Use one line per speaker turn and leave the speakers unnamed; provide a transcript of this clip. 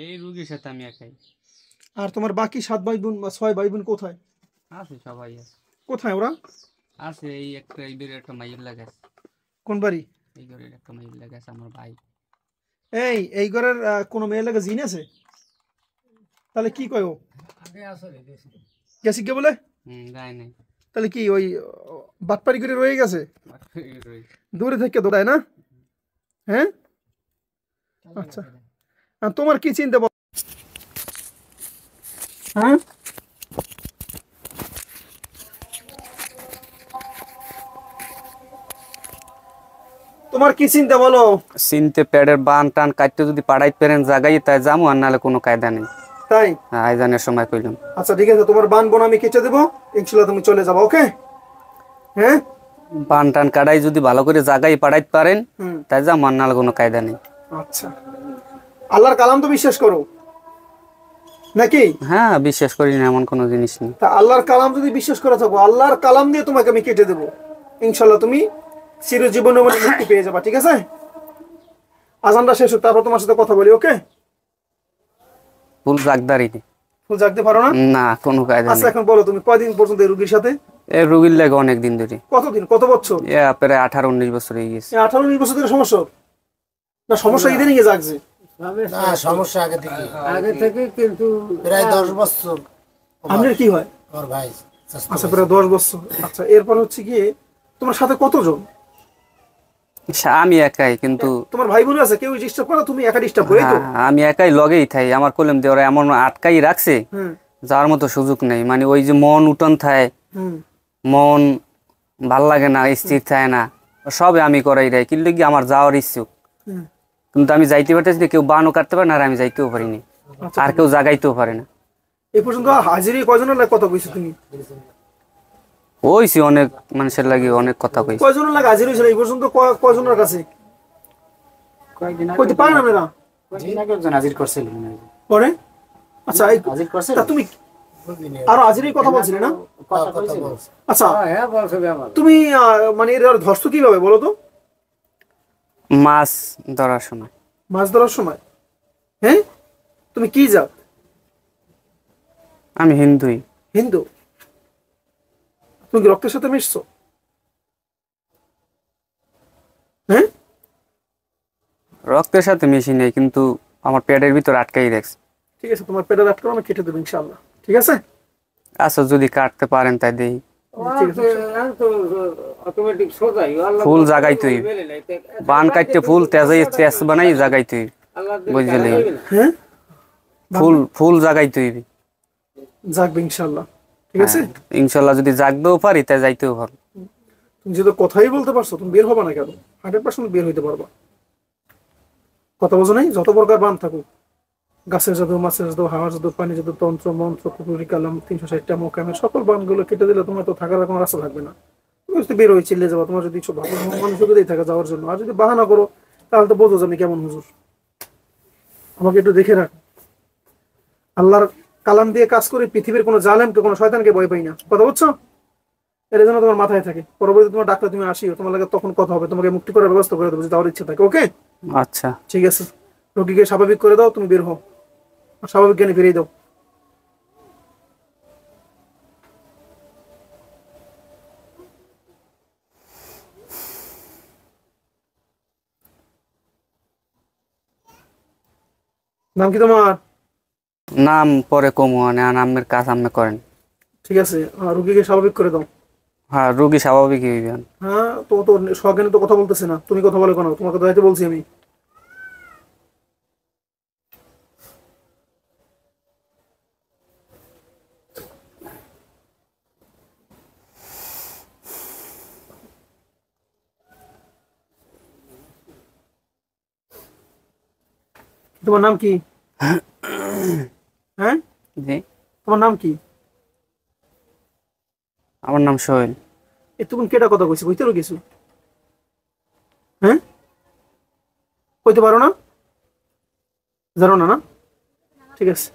এই রোগীর সাথে আমি একাই।
আর তোমার বাকি 7 ভাই বোন বা 6 ভাই বোন কোথায়?
আছে, সবাই আছে।
কোথায় ওরা?
আছে, এই একটা এইদের একটা মাইয়ের লাগে আছে।
কোন বাড়ি?
এই ঘরের একটা মাইয়ের লাগে আছে আমার ভাই।
এই ঘরের কোনো মেয়ে লাগে জিন আছে? তাহলে কি কয় ও?
আগে আসলে
গেছি কে বলে?
গায় নাই।
তাহলে কি ওই বাটপারি করে রয়ে গেছে? দূরে থেকে দৌড়ায় না? হ্যাঁ, আচ্ছা। আর তোমার কি চিন্তা হ্যাঁ? তোমার কি চিন্তা বলো?
চিনতে পেটের বান টান কাটতে যদি পাড়াইতে পারেন জাগাই তাই যামু, আর নাহলে কোনো কায়দা নেই।
তাই?
আইজানের সময় কইলাম।
আচ্ছা ঠিক আছে, তোমার বান বোন আমি কেটে দেবো, ইনশাল্লাহ তুমি চলে যাবো। ওকে? হ্যাঁ,
বান টান কাটাই যদি ভালো করে জাগাই পাড়াইতে পারেন তাই যামু, আর নাহলে কোনো কায়দা নেই।
আচ্ছা, আল্লাহর কালাম তো বিশ্বাস করো নাকি?
হ্যাঁ, বিশ্বাস করি না এমন কোনো জিনিস নেই।
তা আল্লাহর কালাম যদি বিশ্বাস করে থাকো, আল্লাহর কালাম দিয়ে তোমাকে আমি কেটে দেবো, ইনশাল্লাহ তুমি চিরজীবনের মধ্যে মুক্তি পেয়ে যাবা। ঠিক আছে? আজানটা শেষ হোক, তারপর তোমার সাথে কথা বলি। ওকে?
ফুল জাগদারি নেই।
ফুল জাগতে পারো না?
না, কোনো কায়দা
আচ্ছা,
নেই।
এখন বলো তুমি কয়দিন পর্যন্ত এই রোগীর সাথে?
এই রোগীর লাগে অনেক দিন ধরে।
কতদিন, কত বছর?
প্রায় 18-19 বছর হয়ে গেছে।
18-19 বছর ধরে সমস্যা? না, সমস্যা ইদানিং এ জাগছে?
না, সমস্যা আগে থেকে কিন্তু প্রায় 10 বছর।
আপনার কি হয়?
আমার ভাই।
আচ্ছা, প্রায় 10 বছর। আচ্ছা, এরপর হচ্ছে গিয়ে তোমার সাথে কতজন?
আমি একাই, কিন্তু
তোমার ভাই বোন আছে? কেউ ডিস্টার্ব করে? তুমি একা ডিস্টার্ব করে? তো
আমি একাই লগেই থাই। আমার কলম দিয়ে ওরা এমন আটকাই রাখছে যাওয়ার মতো সুযোগ নেই। মানে ওই যে মন উঠন থায়, মন ভাল লাগে না, স্থির থাকে না, সবে আমি করাই দেয়। কিন্তু কি আমার যাওয়ার ইচ্ছুক, কিন্তু আমি যাইতে পারতেছি, কেউ বানও কাটতে পারে না, আর আমি যাইতেও পারি না, আর কেউ জাগাইতেও পারে না।
এই পর্যন্ত হাজিরি কয়জনের লাগে কথা কইছো তুমি?
ওইছি অনেক মানুষের লাগে অনেক কথা কইছি।
কয়জনের লাগে হাজিরি হয়েছিল এই পর্যন্ত? কয়জনের কাছে কইতে পারেন আপনারা?
একজন হাজির করছিল
পরে। আচ্ছা, তা তুমি আরো হাজিরির কথা বলছিলে না? আচ্ছা, তুমি মানে এর ধরছো কিভাবে বলো তো?
মাছ ধরার সময়।
মাছ ধরার সময়? হ্যাঁ, তুমি কি জাত?
আমি হিন্দুই।
হিন্দু? তুমি কি রক্তের সাথে মিশছো? হ্যাঁ,
রক্তের সাথে মিশি নেই, কিন্তু আমার পেটের ভিতর আটকাই রাখছে।
ঠিক আছে, তোমার পেটের আটকানো আমি কেটে দেবো ইনশাআল্লাহ। ঠিক আছে?
আচ্ছা, যদি কাটতে পারেন তাই দেই। ফুল জাগাইতে বান কাটতে ফুল তেজাই তেজ বানাই জাগাইতে বুঝলি?
হ্যাঁ,
ফুল জাগাইতে হইবে।
জাগবে ইনশাআল্লাহ। ঠিক আছে?
ইনশাআল্লাহ যদি জাগতেও পারি তাই যাইতেও পারবো।
তুমি যেহেতু কথাই বলতে পারছো, তুমি বের হবা না কেন? 100% বের হইতে পারবা। কথা বোঝো নাই? যত প্রকার বান থাকুক, গাছের জাদু, মাছের জাদু, হাওয়ার জাদু, পানি জাদু, তন্ত্র মন্ত্র, কুকুরি কালাম, 360টা মোকামের সকল বানগুলো কেটে দিলে তোমার তো থাকার কোনো রাস্তা থাকবে না। তুমি যদি বের হয়ে চিল্লে যাবো, তোমার যদি ইচ্ছা ভালো মানুষকেই থাকে যাওয়ার জন্য, আর যদি বাহানা করো তাহলে তো বোঝো আমি কেমন হুজুর। আমাকে একটু দেখে রাখ। আল্লাহর কালাম দিয়ে কাজ করে পৃথিবীর কোনো জালেমকে, কোনো শয়তানকে ভয় পাই না। কথা বুঝছো? এর জন্য তোমার মাথায় থাকে। পরবর্তী তোমার ডাক্তার তুমি আসিও, তোমার লাগে তখন কথা হবে, তোমাকে মুক্তি করার ব্যবস্থা করে দেবো যদি যাওয়ার ইচ্ছা থাকে। ওকে?
আচ্ছা,
ঠিক আছে, রোগীকে স্বাভাবিক করে দাও, তুমি বের হও, স্বাভাবিক জ্ঞানে ফিরিয়ে দাও। নাম কি তোমার?
নাম পরে কমু, নামের কাজ আপনি করেন।
ঠিক আছে, রোগীকে স্বাভাবিক করে দাও।
হ্যাঁ, রোগী স্বাভাবিক হইবেন।
হ্যাঁ, তো তো সজ্ঞানে তো কথা বলতেছে না, তুমি কথা বলে কেন? তোমাকে দায়িত্ব বলছি আমি। তোমার নাম কি? হ্যাঁ,
জি,
তোমার নাম কি?
আমার নাম সোহেল।
তুমি কেটা কথা কইছি, কইতে পারো কিছু? হ্যাঁ, কইতে পারো না? জানো না? না, ঠিক আছে।